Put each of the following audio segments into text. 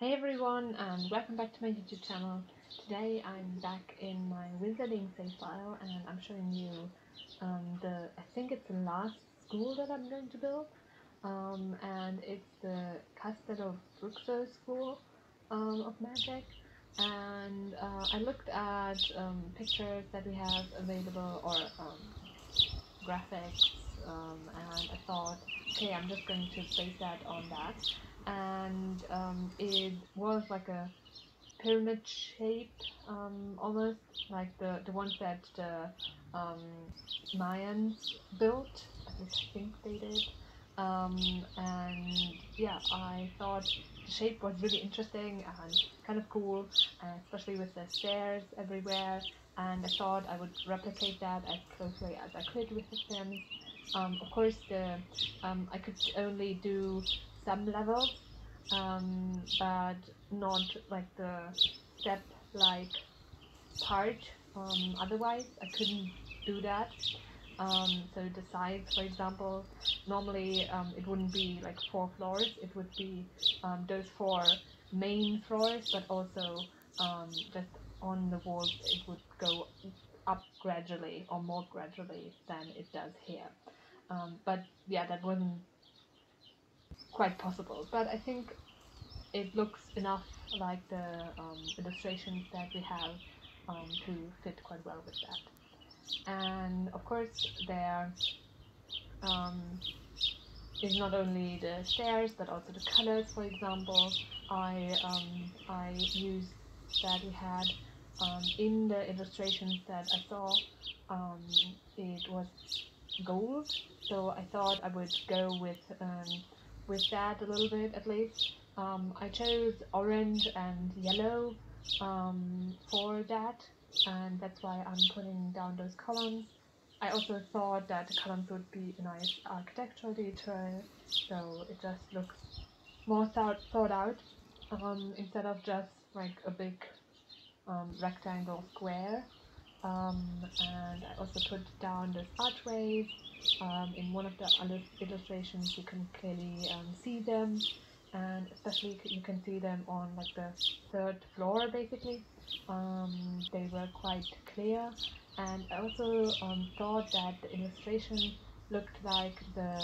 Hey everyone, and welcome back to my YouTube channel. Today I'm back in my wizarding save file and I'm showing you I think it's the last school that I'm going to build, and it's the Castelobruxo school of magic. And I looked at pictures that we have available, or graphics, and I thought, okay, I'm just going to base that on that. And it was like a pyramid shape, almost like the ones that the um, Mayans built. At least I think they did. And yeah, I thought the shape was really interesting and kind of cool, especially with the stairs everywhere. And I thought I would replicate that as closely as I could with the Sims. Of course, I could only do some levels, but not like the step-like part. Otherwise, I couldn't do that. So the sides, for example, normally it wouldn't be like 4 floors. It would be those 4 main floors, but also just on the walls it would go up gradually, or more gradually than it does here. But yeah, that wasn't quite possible. But I think it looks enough like the illustrations that we have to fit quite well with that. And of course there is not only the stairs but also the colors. For example, I used that we had in the illustrations that I saw. It was gold, so I thought I would go with that a little bit at least. I chose orange and yellow for that, and that's why I'm putting down those columns. I also thought that the columns would be a nice architectural detail, so it just looks more thought out, instead of just like a big rectangle square. And I also put down this archways. In one of the illustrations you can clearly see them, and especially you can see them on like the 3rd floor basically. They were quite clear, and I also thought that the illustration looked like the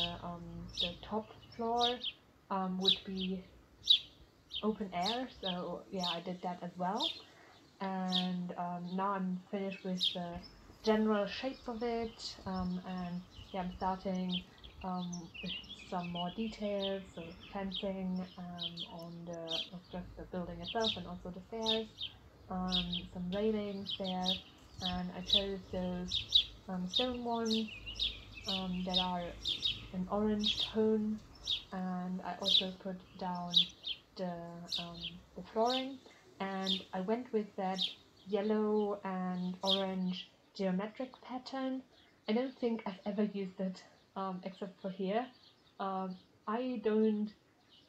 top floor would be open air, so yeah, I did that as well. And now I'm finished with the general shape of it, and yeah, I'm starting with some more details, so fencing on of just the building itself and also the stairs, some railings there, and I chose those stone ones that are an orange tone, and I also put down the, um, the flooring, and I went with that yellow and orange geometric pattern. I don't think I've ever used it except for here. Um, I don't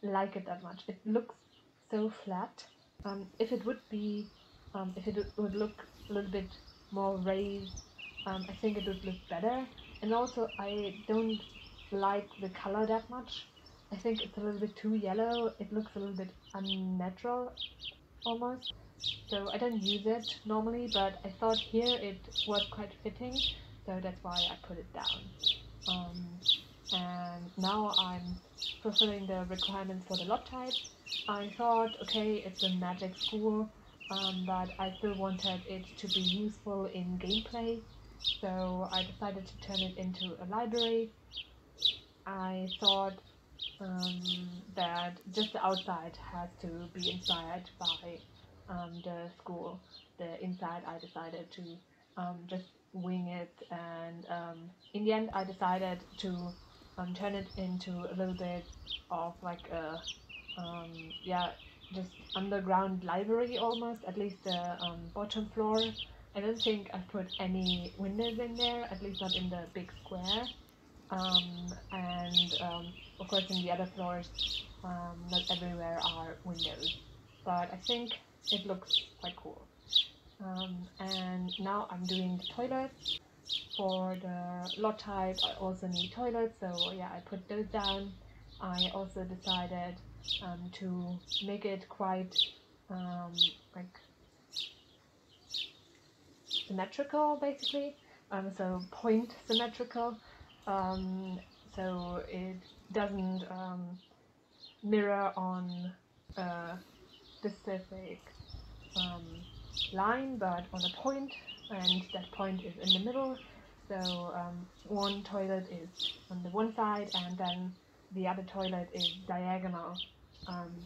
like it that much. It looks so flat. If it would be, if it would look a little bit more raised, I think it would look better. And also, I don't like the color that much. I think it's a little bit too yellow. It looks a little bit unnatural almost. So I don't use it normally, but I thought here it was quite fitting, so that's why I put it down. And now I'm fulfilling the requirements for the lot type. I thought, okay, it's a magic school, but I still wanted it to be useful in gameplay, so I decided to turn it into a library. I thought that just the outside has to be inspired by the school. The inside I decided to just wing it, and in the end I decided to turn it into a little bit of like a yeah, just underground library almost, at least the bottom floor. I don't think I put any windows in there, at least not in the big square. And of course in the other floors, not everywhere are windows, but I think it looks quite cool. And now I'm doing the toilets. For the lot type I also need toilets, so yeah, I put those down. I also decided to make it quite like symmetrical, basically. So point symmetrical, so it doesn't mirror on a specific um, line, but on a point, and that point is in the middle. So one toilet is on the one side, and then the other toilet is diagonal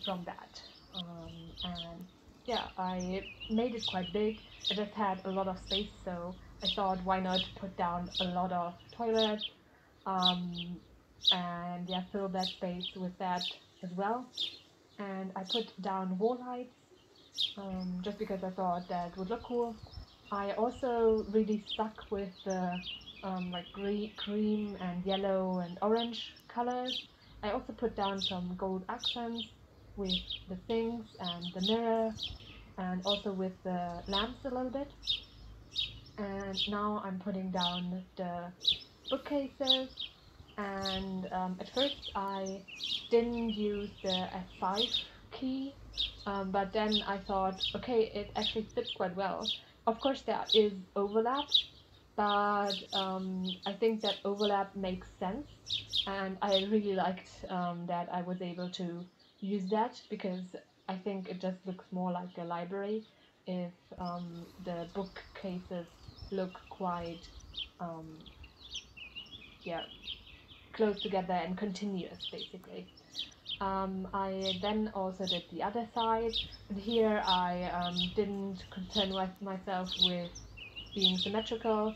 from that. And yeah, I made it quite big. I just had a lot of space, so I thought, why not put down a lot of toilets, um, and yeah, fill that space with that as well. And I put down wall lights just because I thought that would look cool. I also really stuck with the like cream and yellow and orange colors. I also put down some gold accents with the sinks and the mirror, and also with the lamps a little bit. And now I'm putting down the bookcases, and at first I didn't use the F5 key, but then I thought, okay, it actually fits quite well. Of course there is overlap, but I think that overlap makes sense, and I really liked that I was able to use that, because I think it just looks more like a library if the bookcases look quite um, yeah, close together and continuous, basically. I then also did the other side, and here I didn't concern myself with being symmetrical.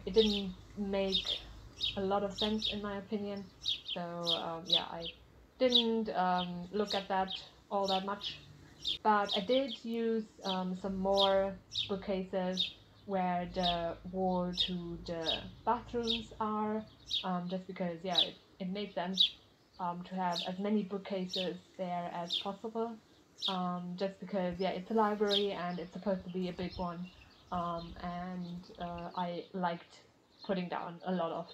It didn't make a lot of sense in my opinion, so yeah, I didn't look at that all that much. But I did use some more bookcases where the wall to the bathrooms are, just because yeah, it made sense to have as many bookcases there as possible. Just because yeah, it's a library and it's supposed to be a big one, and I liked putting down a lot of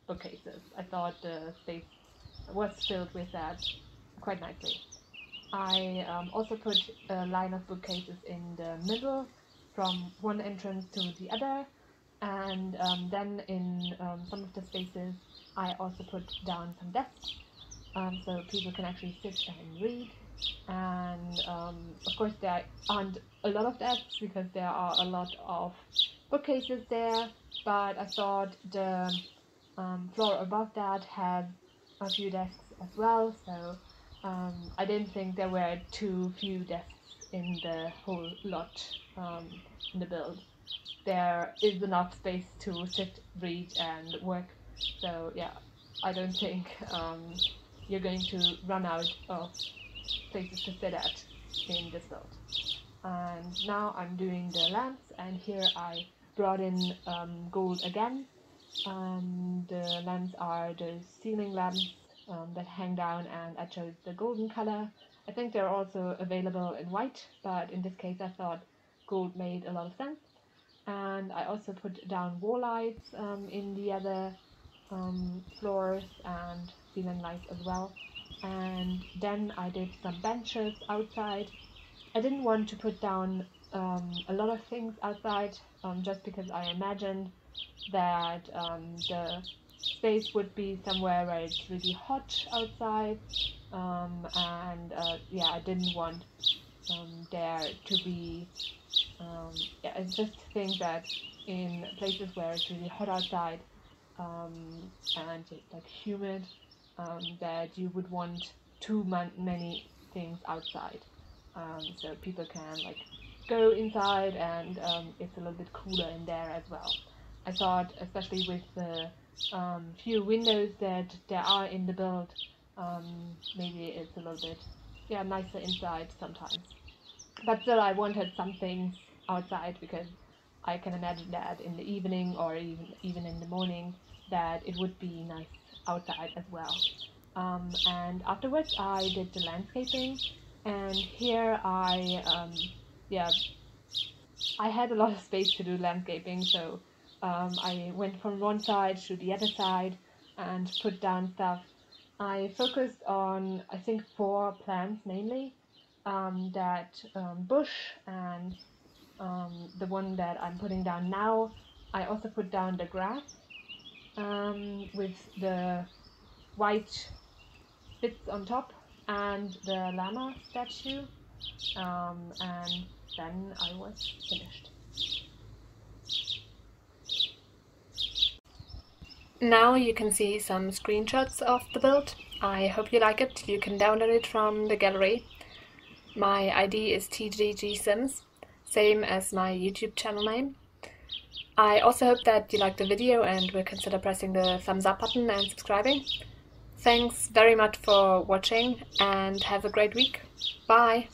bookcases. I thought the space was filled with that quite nicely. I also put a line of bookcases in the middle from one entrance to the other, and then in some of the spaces I also put down some desks, so people can actually sit and read. And of course there aren't a lot of desks because there are a lot of bookcases there, but I thought the floor above that had a few desks as well, so I didn't think there were too few desks in the whole lot in the build. There is enough space to sit, read, and work, so yeah, I don't think you're going to run out of places to sit at in this build. And now I'm doing the lamps, and here I brought in gold again. The lamps are the ceiling lamps that hang down, and I chose the golden color. I think they're also available in white, but in this case I thought gold made a lot of sense. And I also put down wall lights in the other floors and ceiling lights as well. And then I did some benches outside. I didn't want to put down a lot of things outside, just because I imagined that the space would be somewhere where it's really hot outside, and yeah, I didn't want there to be yeah, I just think that in places where it's really hot outside, and like humid, that you would want too many things outside, so people can like go inside, and it's a little bit cooler in there as well. I thought, especially with the few windows that there are in the build, maybe it's a little bit yeah, nicer inside sometimes. But still, I wanted some things outside, because I can imagine that in the evening, or even in the morning, that it would be nice outside as well. And afterwards I did the landscaping, and here yeah, I had a lot of space to do landscaping, so I went from one side to the other side and put down stuff. I focused on, I think, 4 plants mainly. That bush and the one that I'm putting down now. I also put down the grass with the white bits on top and the llama statue, and then I was finished. Now you can see some screenshots of the build. I hope you like it. You can download it from the gallery. My ID is tggsims, same as my YouTube channel name. I also hope that you liked the video and will consider pressing the thumbs up button and subscribing. Thanks very much for watching and have a great week. Bye!